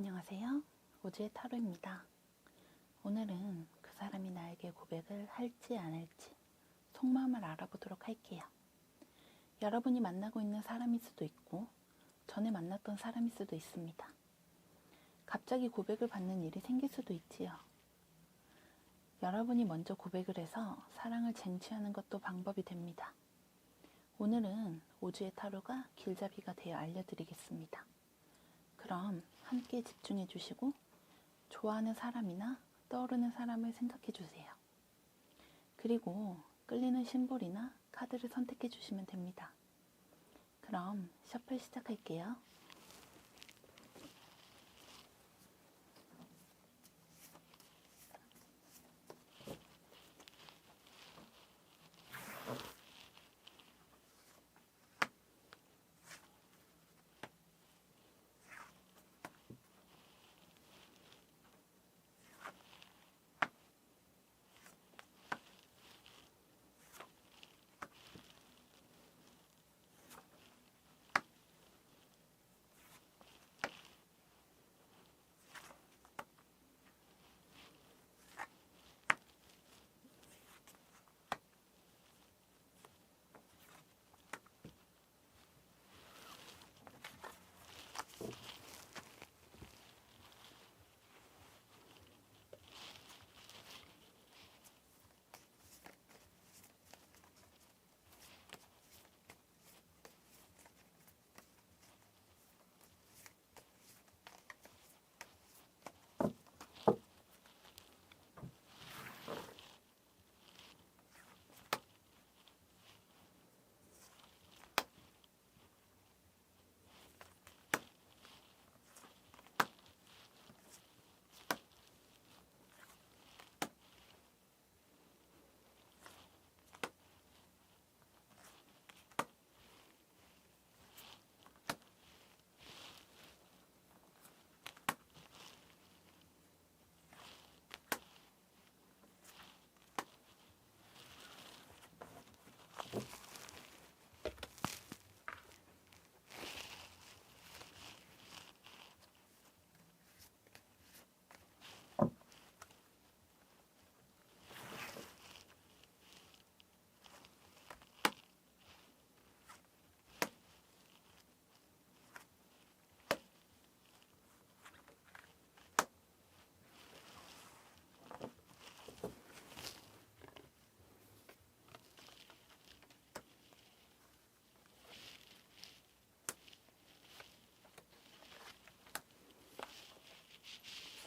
안녕하세요. 오즈의 타로입니다. 오늘은 그 사람이 나에게 고백을 할지 안 할지 속마음을 알아보도록 할게요. 여러분이 만나고 있는 사람일 수도 있고 전에 만났던 사람일 수도 있습니다. 갑자기 고백을 받는 일이 생길 수도 있지요. 여러분이 먼저 고백을 해서 사랑을 쟁취하는 것도 방법이 됩니다. 오늘은 오즈의 타로가 길잡이가 되어 알려드리겠습니다. 그럼 함께 집중해 주시고 좋아하는 사람이나 떠오르는 사람을 생각해 주세요. 그리고 끌리는 심볼이나 카드를 선택해 주시면 됩니다. 그럼 셔플 시작할게요.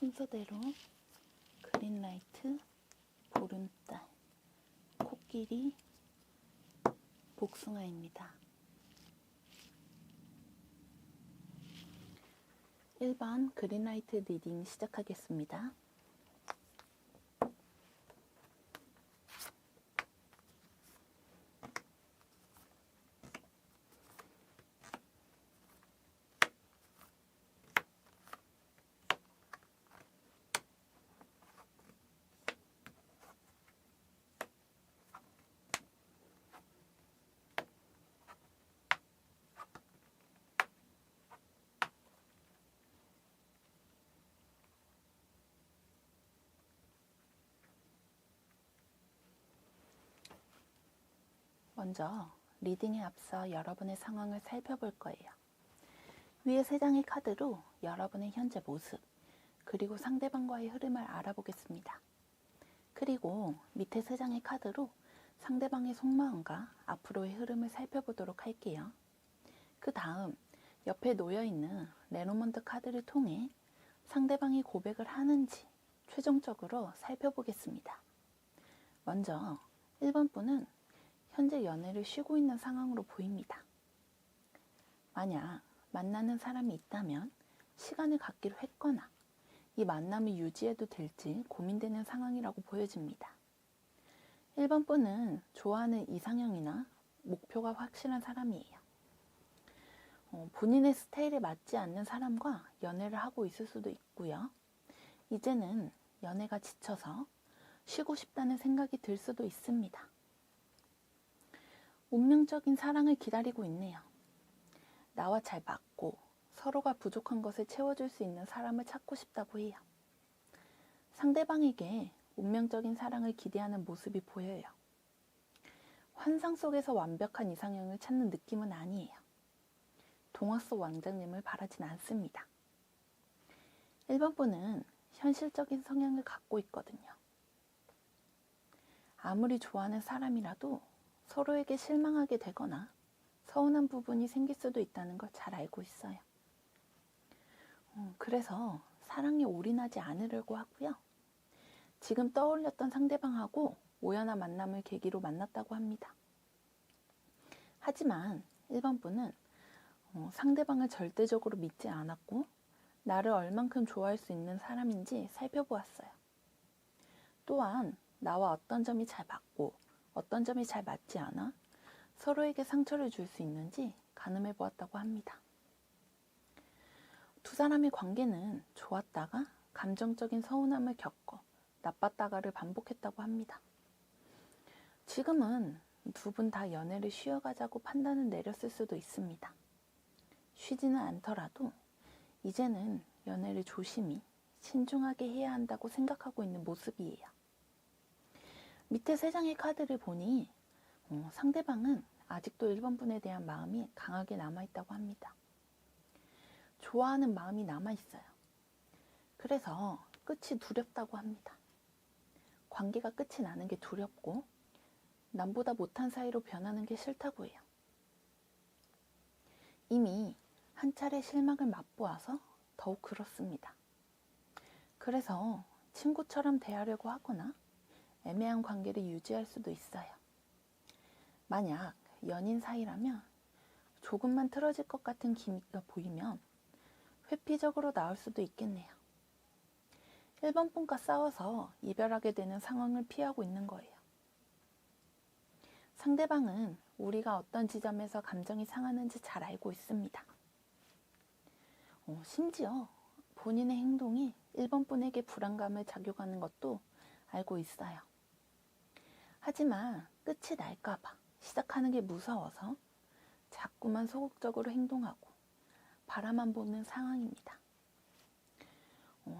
순서대로 그린라이트, 보름달, 코끼리, 복숭아입니다. 1번 그린라이트 리딩 시작하겠습니다. 먼저 리딩에 앞서 여러분의 상황을 살펴볼 거예요. 위에 3장의 카드로 여러분의 현재 모습, 그리고 상대방과의 흐름을 알아보겠습니다. 그리고 밑에 3장의 카드로 상대방의 속마음과 앞으로의 흐름을 살펴보도록 할게요. 그 다음 옆에 놓여있는 레노먼드 카드를 통해 상대방이 고백을 하는지 최종적으로 살펴보겠습니다. 먼저 1번 분은 현재 연애를 쉬고 있는 상황으로 보입니다. 만약 만나는 사람이 있다면 시간을 갖기로 했거나 이 만남을 유지해도 될지 고민되는 상황이라고 보여집니다. 1번 분은 좋아하는 이상형이나 목표가 확실한 사람이에요. 본인의 스타일에 맞지 않는 사람과 연애를 하고 있을 수도 있고요. 이제는 연애가 지쳐서 쉬고 싶다는 생각이 들 수도 있습니다. 운명적인 사랑을 기다리고 있네요. 나와 잘 맞고 서로가 부족한 것을 채워줄 수 있는 사람을 찾고 싶다고 해요. 상대방에게 운명적인 사랑을 기대하는 모습이 보여요. 환상 속에서 완벽한 이상형을 찾는 느낌은 아니에요. 동화 속 왕자님을 바라진 않습니다. 1번 분은 현실적인 성향을 갖고 있거든요. 아무리 좋아하는 사람이라도 서로에게 실망하게 되거나 서운한 부분이 생길 수도 있다는 걸 잘 알고 있어요. 그래서 사랑에 올인하지 않으려고 하고요. 지금 떠올렸던 상대방하고 우연한 만남을 계기로 만났다고 합니다. 하지만 1번 분은 상대방을 절대적으로 믿지 않았고 나를 얼만큼 좋아할 수 있는 사람인지 살펴보았어요. 또한 나와 어떤 점이 잘 맞고 어떤 점이 잘 맞지 않아 서로에게 상처를 줄 수 있는지 가늠해 보았다고 합니다. 두 사람의 관계는 좋았다가 감정적인 서운함을 겪어 나빴다가를 반복했다고 합니다. 지금은 두 분 다 연애를 쉬어가자고 판단을 내렸을 수도 있습니다. 쉬지는 않더라도 이제는 연애를 조심히 신중하게 해야 한다고 생각하고 있는 모습이에요. 밑에 3장의 카드를 보니 상대방은 아직도 1번 분에 대한 마음이 강하게 남아있다고 합니다. 좋아하는 마음이 남아있어요. 그래서 끝이 두렵다고 합니다. 관계가 끝이 나는 게 두렵고 남보다 못한 사이로 변하는 게 싫다고 해요. 이미 한 차례 실망을 맛보아서 더욱 그렇습니다. 그래서 친구처럼 대하려고 하거나 애매한 관계를 유지할 수도 있어요. 만약 연인 사이라면 조금만 틀어질 것 같은 기미가 보이면 회피적으로 나올 수도 있겠네요. 1번 분과 싸워서 이별하게 되는 상황을 피하고 있는 거예요. 상대방은 우리가 어떤 지점에서 감정이 상하는지 잘 알고 있습니다. 심지어 본인의 행동이 1번 분에게 불안감을 작용하는 것도 알고 있어요. 하지만 끝이 날까봐 시작하는 게 무서워서 자꾸만 소극적으로 행동하고 바라만 보는 상황입니다.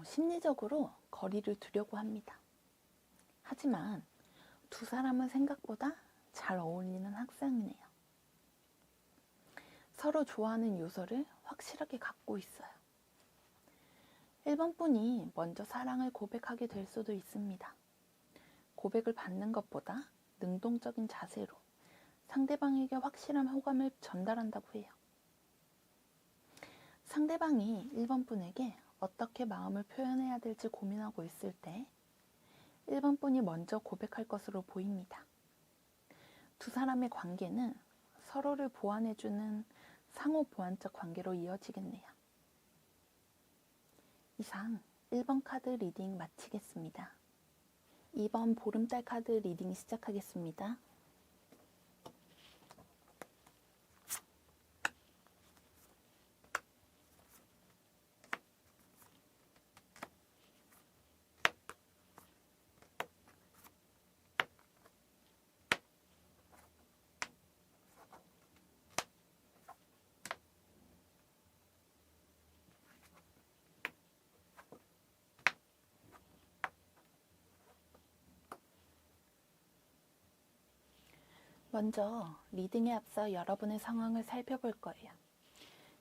심리적으로 거리를 두려고 합니다. 하지만 두 사람은 생각보다 잘 어울리는 학생이네요. 서로 좋아하는 요소를 확실하게 갖고 있어요. 1번 분이 먼저 사랑을 고백하게 될 수도 있습니다. 고백을 받는 것보다 능동적인 자세로 상대방에게 확실한 호감을 전달한다고 해요. 상대방이 1번 분에게 어떻게 마음을 표현해야 될지 고민하고 있을 때 1번 분이 먼저 고백할 것으로 보입니다. 두 사람의 관계는 서로를 보완해주는 상호 보완적 관계로 이어지겠네요. 이상 1번 카드 리딩 마치겠습니다. 2번 보름달 카드 리딩 시작하겠습니다. 먼저 리딩에 앞서 여러분의 상황을 살펴볼 거예요.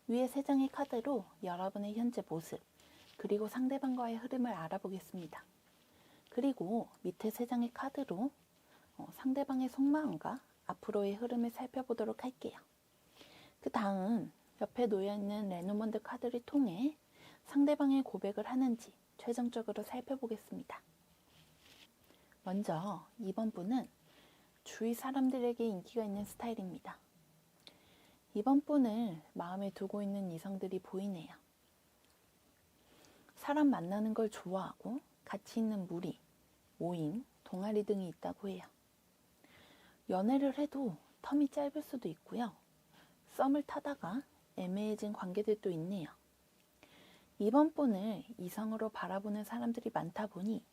위에 3장의 카드로 여러분의 현재 모습, 그리고 상대방과의 흐름을 알아보겠습니다. 그리고 밑에 3장의 카드로 상대방의 속마음과 앞으로의 흐름을 살펴보도록 할게요. 그 다음 옆에 놓여있는 레노먼드 카드를 통해 상대방의 고백을 하는지 최종적으로 살펴보겠습니다. 먼저 2번 분은 주위 사람들에게 인기가 있는 스타일입니다. 이번 분을 마음에 두고 있는 이성들이 보이네요. 사람 만나는 걸 좋아하고 가치 있는 무리, 모임, 동아리 등이 있다고 해요. 연애를 해도 텀이 짧을 수도 있고요. 썸을 타다가 애매해진 관계들도 있네요. 이번 분을 이성으로 바라보는 사람들이 많다 보니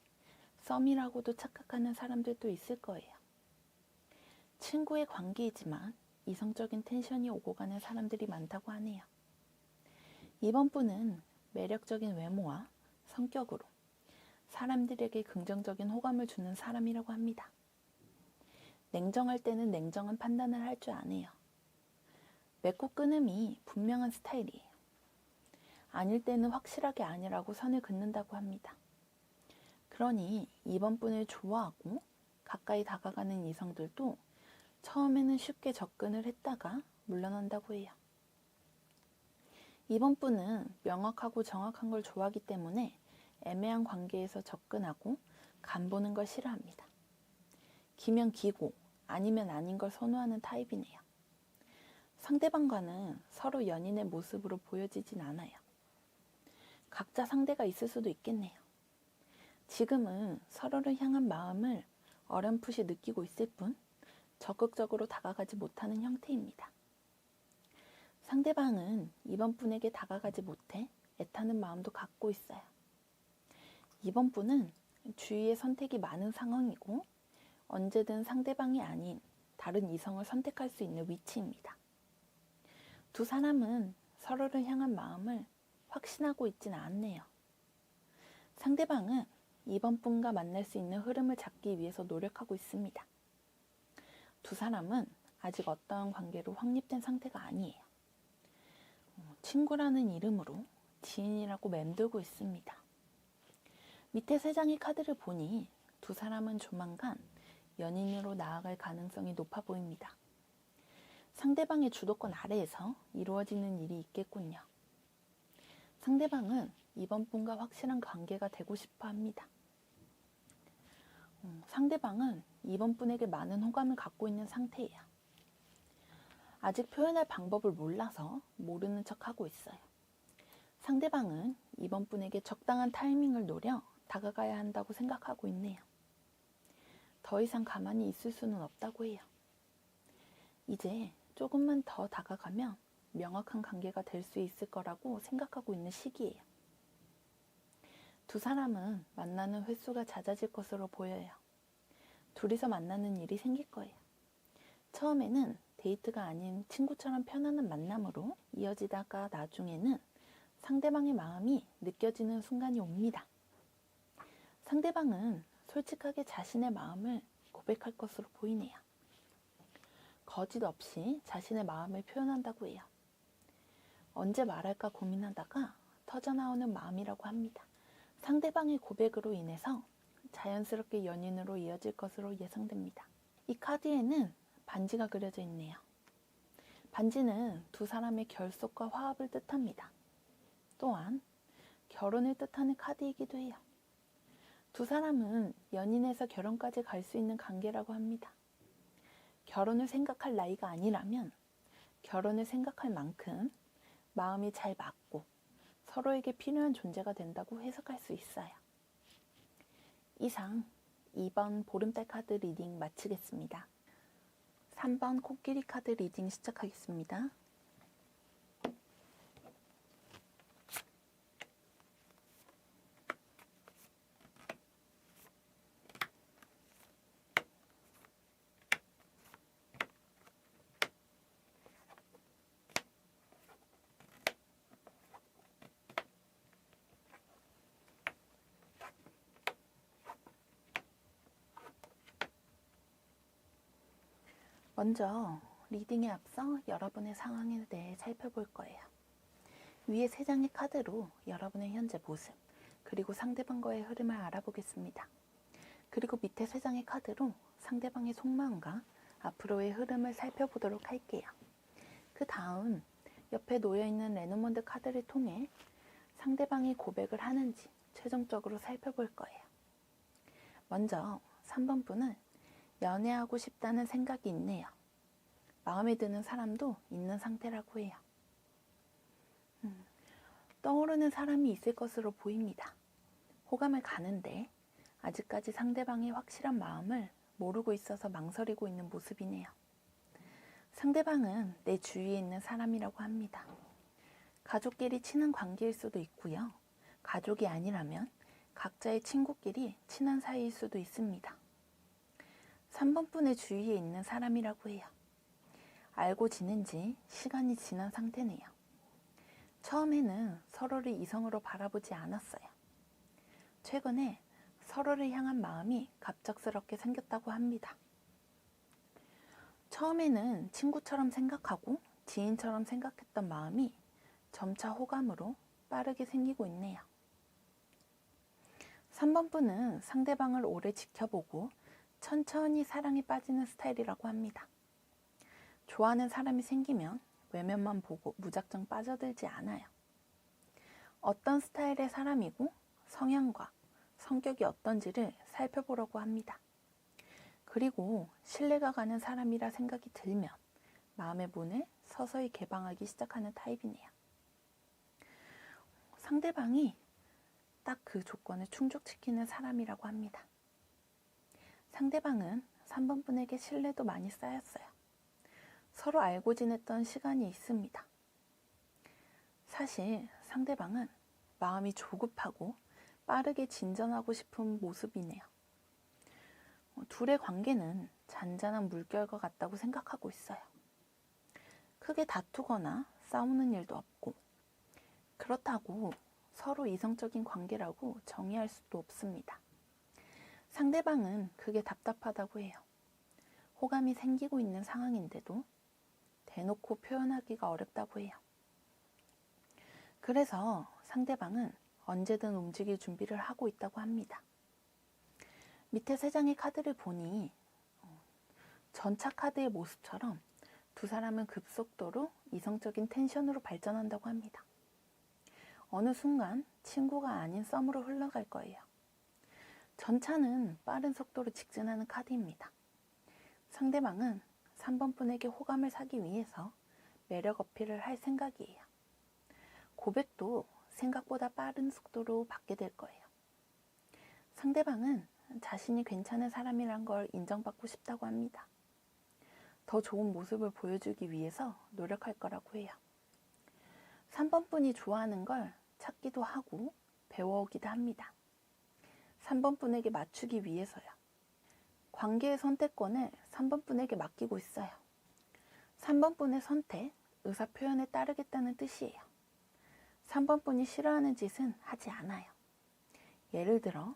썸이라고도 착각하는 사람들도 있을 거예요. 친구의 관계이지만 이성적인 텐션이 오고 가는 사람들이 많다고 하네요. 2번 분은 매력적인 외모와 성격으로 사람들에게 긍정적인 호감을 주는 사람이라고 합니다. 냉정할 때는 냉정한 판단을 할 줄 아네요. 맺고 끊음이 분명한 스타일이에요. 아닐 때는 확실하게 아니라고 선을 긋는다고 합니다. 그러니 2번 분을 좋아하고 가까이 다가가는 이성들도 처음에는 쉽게 접근을 했다가 물러난다고 해요. 2번 분은 명확하고 정확한 걸 좋아하기 때문에 애매한 관계에서 접근하고 간보는 걸 싫어합니다. 기면 기고 아니면 아닌 걸 선호하는 타입이네요. 상대방과는 서로 연인의 모습으로 보여지진 않아요. 각자 상대가 있을 수도 있겠네요. 지금은 서로를 향한 마음을 어렴풋이 느끼고 있을 뿐 적극적으로 다가가지 못하는 형태입니다. 상대방은 2번 분에게 다가가지 못해 애타는 마음도 갖고 있어요. 2번 분은 주위에 선택이 많은 상황이고 언제든 상대방이 아닌 다른 이성을 선택할 수 있는 위치입니다. 두 사람은 서로를 향한 마음을 확신하고 있지는 않네요. 상대방은 2번 분과 만날 수 있는 흐름을 잡기 위해서 노력하고 있습니다. 두 사람은 아직 어떠한 관계로 확립된 상태가 아니에요. 친구라는 이름으로 지인이라고 맴돌고 있습니다. 밑에 세 장의 카드를 보니 두 사람은 조만간 연인으로 나아갈 가능성이 높아 보입니다. 상대방의 주도권 아래에서 이루어지는 일이 있겠군요. 상대방은 2번 분과 확실한 관계가 되고 싶어 합니다. 상대방은 2번 분에게 많은 호감을 갖고 있는 상태예요. 아직 표현할 방법을 몰라서 모르는 척 하고 있어요. 상대방은 2번 분에게 적당한 타이밍을 노려 다가가야 한다고 생각하고 있네요. 더 이상 가만히 있을 수는 없다고 해요. 이제 조금만 더 다가가면 명확한 관계가 될 수 있을 거라고 생각하고 있는 시기예요. 두 사람은 만나는 횟수가 잦아질 것으로 보여요. 둘이서 만나는 일이 생길 거예요. 처음에는 데이트가 아닌 친구처럼 편안한 만남으로 이어지다가 나중에는 상대방의 마음이 느껴지는 순간이 옵니다. 상대방은 솔직하게 자신의 마음을 고백할 것으로 보이네요. 거짓 없이 자신의 마음을 표현한다고 해요. 언제 말할까 고민하다가 터져나오는 마음이라고 합니다. 상대방의 고백으로 인해서 자연스럽게 연인으로 이어질 것으로 예상됩니다. 이 카드에는 반지가 그려져 있네요. 반지는 두 사람의 결속과 화합을 뜻합니다. 또한 결혼을 뜻하는 카드이기도 해요. 두 사람은 연인에서 결혼까지 갈 수 있는 관계라고 합니다. 결혼을 생각할 나이가 아니라면 결혼을 생각할 만큼 마음이 잘 맞고 서로에게 필요한 존재가 된다고 해석할 수 있어요. 이상 2번 보름달 카드 리딩 마치겠습니다. 3번 코끼리 카드 리딩 시작하겠습니다. 먼저 리딩에 앞서 여러분의 상황에 대해 살펴볼 거예요. 위에 세 장의 카드로 여러분의 현재 모습, 그리고 상대방과의 흐름을 알아보겠습니다. 그리고 밑에 세 장의 카드로 상대방의 속마음과 앞으로의 흐름을 살펴보도록 할게요. 그 다음 옆에 놓여있는 레노먼드 카드를 통해 상대방이 고백을 하는지 최종적으로 살펴볼 거예요. 먼저 3번 분은 연애하고 싶다는 생각이 있네요. 마음에 드는 사람도 있는 상태라고 해요. 떠오르는 사람이 있을 것으로 보입니다. 호감을 가는데 아직까지 상대방의 확실한 마음을 모르고 있어서 망설이고 있는 모습이네요. 상대방은 내 주위에 있는 사람이라고 합니다. 가족끼리 친한 관계일 수도 있고요. 가족이 아니라면 각자의 친구끼리 친한 사이일 수도 있습니다. 3번 분의 주위에 있는 사람이라고 해요. 알고 지낸 지 시간이 지난 상태네요. 처음에는 서로를 이성으로 바라보지 않았어요. 최근에 서로를 향한 마음이 갑작스럽게 생겼다고 합니다. 처음에는 친구처럼 생각하고 지인처럼 생각했던 마음이 점차 호감으로 빠르게 생기고 있네요. 3번 분은 상대방을 오래 지켜보고 천천히 사랑에 빠지는 스타일이라고 합니다. 좋아하는 사람이 생기면 외면만 보고 무작정 빠져들지 않아요. 어떤 스타일의 사람이고 성향과 성격이 어떤지를 살펴보려고 합니다. 그리고 신뢰가 가는 사람이라 생각이 들면 마음의 문을 서서히 개방하기 시작하는 타입이네요. 상대방이 딱 그 조건을 충족시키는 사람이라고 합니다. 상대방은 3번 분에게 신뢰도 많이 쌓였어요. 서로 알고 지냈던 시간이 있습니다. 사실 상대방은 마음이 조급하고 빠르게 진전하고 싶은 모습이네요. 둘의 관계는 잔잔한 물결과 같다고 생각하고 있어요. 크게 다투거나 싸우는 일도 없고, 그렇다고 서로 이성적인 관계라고 정의할 수도 없습니다. 상대방은 그게 답답하다고 해요. 호감이 생기고 있는 상황인데도 대놓고 표현하기가 어렵다고 해요. 그래서 상대방은 언제든 움직일 준비를 하고 있다고 합니다. 밑에 3장의 카드를 보니 전차 카드의 모습처럼 두 사람은 급속도로 이성적인 텐션으로 발전한다고 합니다. 어느 순간 친구가 아닌 썸으로 흘러갈 거예요. 전차는 빠른 속도로 직진하는 카드입니다. 상대방은 3번 분에게 호감을 사기 위해서 매력 어필을 할 생각이에요. 고백도 생각보다 빠른 속도로 받게 될 거예요. 상대방은 자신이 괜찮은 사람이란 걸 인정받고 싶다고 합니다. 더 좋은 모습을 보여주기 위해서 노력할 거라고 해요. 3번 분이 좋아하는 걸 찾기도 하고 배워오기도 합니다. 3번 분에게 맞추기 위해서요. 관계의 선택권을 3번 분에게 맡기고 있어요. 3번 분의 선택, 의사 표현에 따르겠다는 뜻이에요. 3번 분이 싫어하는 짓은 하지 않아요. 예를 들어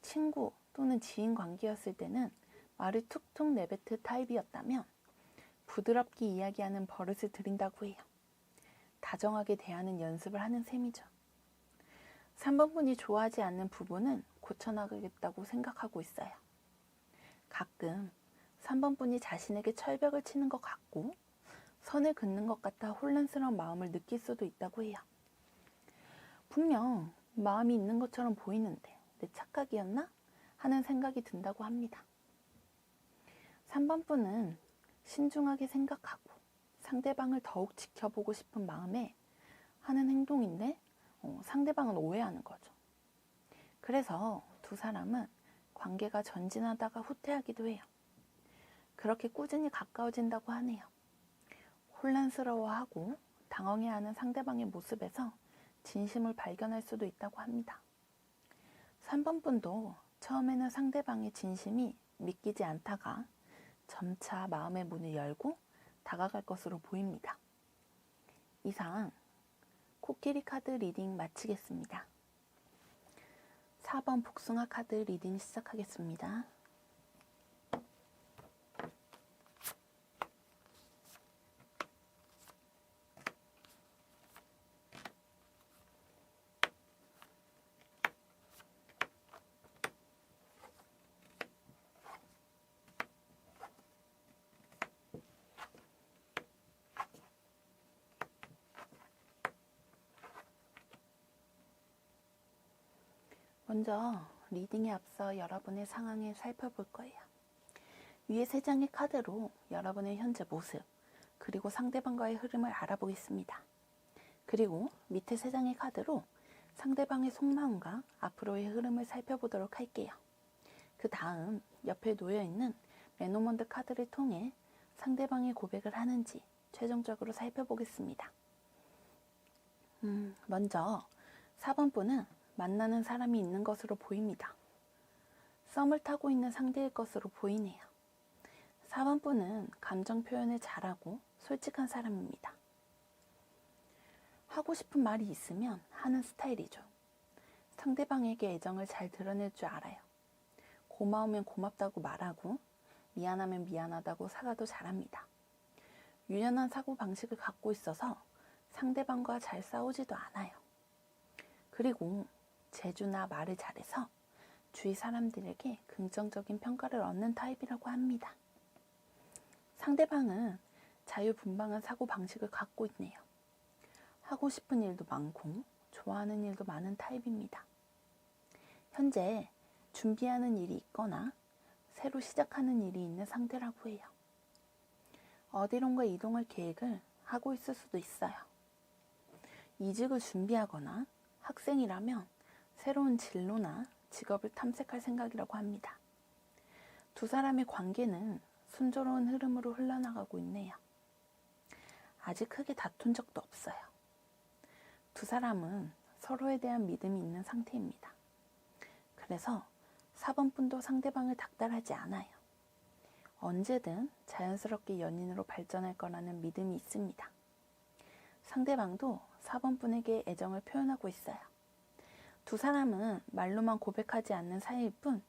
친구 또는 지인 관계였을 때는 말을 툭툭 내뱉을 타입이었다면 부드럽게 이야기하는 버릇을 들인다고 해요. 다정하게 대하는 연습을 하는 셈이죠. 3번 분이 좋아하지 않는 부분은 고쳐나가겠다고 생각하고 있어요. 가끔 3번 분이 자신에게 철벽을 치는 것 같고 선을 긋는 것 같아 혼란스러운 마음을 느낄 수도 있다고 해요. 분명 마음이 있는 것처럼 보이는데 내 착각이었나? 하는 생각이 든다고 합니다. 3번 분은 신중하게 생각하고 상대방을 더욱 지켜보고 싶은 마음에 하는 행동인데 상대방은 오해하는 거죠. 그래서 두 사람은 관계가 전진하다가 후퇴하기도 해요. 그렇게 꾸준히 가까워진다고 하네요. 혼란스러워하고 당황해하는 상대방의 모습에서 진심을 발견할 수도 있다고 합니다. 3번 분도 처음에는 상대방의 진심이 믿기지 않다가 점차 마음의 문을 열고 다가갈 것으로 보입니다. 이상 코끼리 카드 리딩 마치겠습니다. 4번 복숭아 카드 리딩 시작하겠습니다. 먼저 리딩에 앞서 여러분의 상황을 살펴볼 거예요. 위에 3장의 카드로 여러분의 현재 모습, 그리고 상대방과의 흐름을 알아보겠습니다. 그리고 밑에 3장의 카드로 상대방의 속마음과 앞으로의 흐름을 살펴보도록 할게요. 그 다음 옆에 놓여있는 레노먼드 카드를 통해 상대방의 고백을 하는지 최종적으로 살펴보겠습니다. 먼저 4번 분은 만나는 사람이 있는 것으로 보입니다. 썸을 타고 있는 상대일 것으로 보이네요. 4번 분은 감정 표현을 잘하고 솔직한 사람입니다. 하고 싶은 말이 있으면 하는 스타일이죠. 상대방에게 애정을 잘 드러낼 줄 알아요. 고마우면 고맙다고 말하고 미안하면 미안하다고 사과도 잘합니다. 유연한 사고방식을 갖고 있어서 상대방과 잘 싸우지도 않아요. 그리고 재주나 말을 잘해서 주위 사람들에게 긍정적인 평가를 얻는 타입이라고 합니다. 상대방은 자유분방한 사고방식을 갖고 있네요. 하고 싶은 일도 많고 좋아하는 일도 많은 타입입니다. 현재 준비하는 일이 있거나 새로 시작하는 일이 있는 상태라고 해요. 어디론가 이동할 계획을 하고 있을 수도 있어요. 이직을 준비하거나 학생이라면 새로운 진로나 직업을 탐색할 생각이라고 합니다. 두 사람의 관계는 순조로운 흐름으로 흘러나가고 있네요. 아직 크게 다툰 적도 없어요. 두 사람은 서로에 대한 믿음이 있는 상태입니다. 그래서 4번 분도 상대방을 닥달하지 않아요. 언제든 자연스럽게 연인으로 발전할 거라는 믿음이 있습니다. 상대방도 4번 분에게 애정을 표현하고 있어요. 두 사람은 말로만 고백하지 않는 사이일 뿐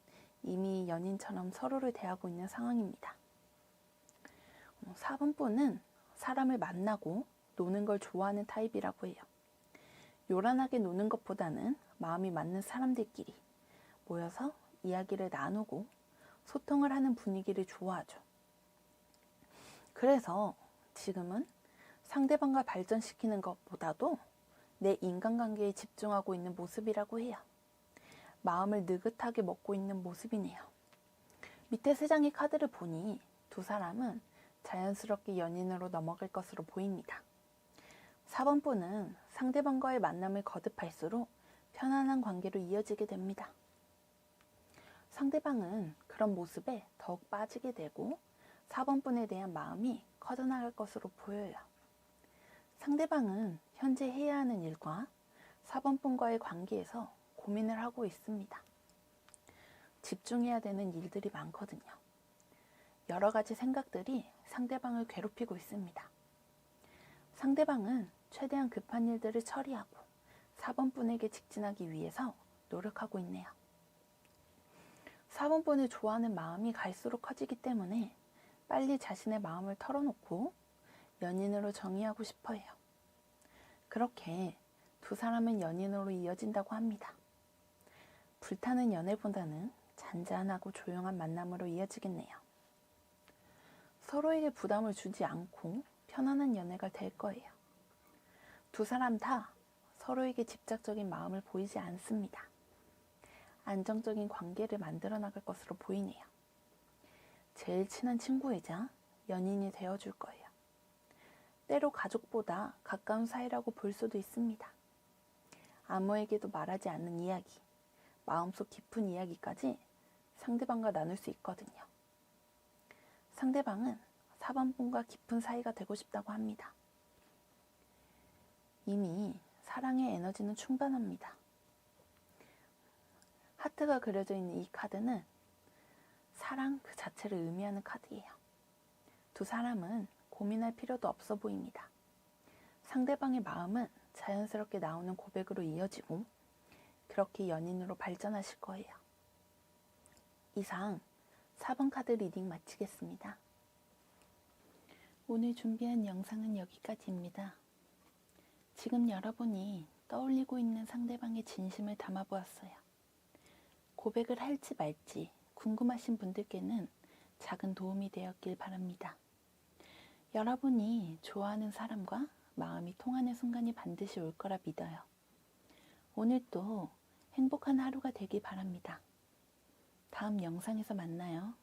이미 연인처럼 서로를 대하고 있는 상황입니다. 4번 분은 사람을 만나고 노는 걸 좋아하는 타입이라고 해요. 요란하게 노는 것보다는 마음이 맞는 사람들끼리 모여서 이야기를 나누고 소통을 하는 분위기를 좋아하죠. 그래서 지금은 상대방과 발전시키는 것보다도 내 인간관계에 집중하고 있는 모습이라고 해요. 마음을 느긋하게 먹고 있는 모습이네요. 밑에 3장의 카드를 보니 두 사람은 자연스럽게 연인으로 넘어갈 것으로 보입니다. 4번 분은 상대방과의 만남을 거듭할수록 편안한 관계로 이어지게 됩니다. 상대방은 그런 모습에 더욱 빠지게 되고 4번 분에 대한 마음이 커져나갈 것으로 보여요. 상대방은 현재 해야 하는 일과 4번 분과의 관계에서 고민을 하고 있습니다. 집중해야 되는 일들이 많거든요. 여러 가지 생각들이 상대방을 괴롭히고 있습니다. 상대방은 최대한 급한 일들을 처리하고 4번 분에게 직진하기 위해서 노력하고 있네요. 4번 분을 좋아하는 마음이 갈수록 커지기 때문에 빨리 자신의 마음을 털어놓고 연인으로 정의하고 싶어 해요. 그렇게 두 사람은 연인으로 이어진다고 합니다. 불타는 연애보다는 잔잔하고 조용한 만남으로 이어지겠네요. 서로에게 부담을 주지 않고 편안한 연애가 될 거예요. 두 사람 다 서로에게 집착적인 마음을 보이지 않습니다. 안정적인 관계를 만들어 나갈 것으로 보이네요. 제일 친한 친구이자 연인이 되어줄 거예요. 때로 가족보다 가까운 사이라고 볼 수도 있습니다. 아무에게도 말하지 않는 이야기, 마음속 깊은 이야기까지 상대방과 나눌 수 있거든요. 상대방은 4번 분과 깊은 사이가 되고 싶다고 합니다. 이미 사랑의 에너지는 충분합니다. 하트가 그려져 있는 이 카드는 사랑 그 자체를 의미하는 카드예요. 두 사람은 고민할 필요도 없어 보입니다. 상대방의 마음은 자연스럽게 나오는 고백으로 이어지고 그렇게 연인으로 발전하실 거예요. 이상 4번 카드 리딩 마치겠습니다. 오늘 준비한 영상은 여기까지입니다. 지금 여러분이 떠올리고 있는 상대방의 진심을 담아보았어요. 고백을 할지 말지 궁금하신 분들께는 작은 도움이 되었길 바랍니다. 여러분이 좋아하는 사람과 마음이 통하는 순간이 반드시 올 거라 믿어요. 오늘도 행복한 하루가 되길 바랍니다. 다음 영상에서 만나요.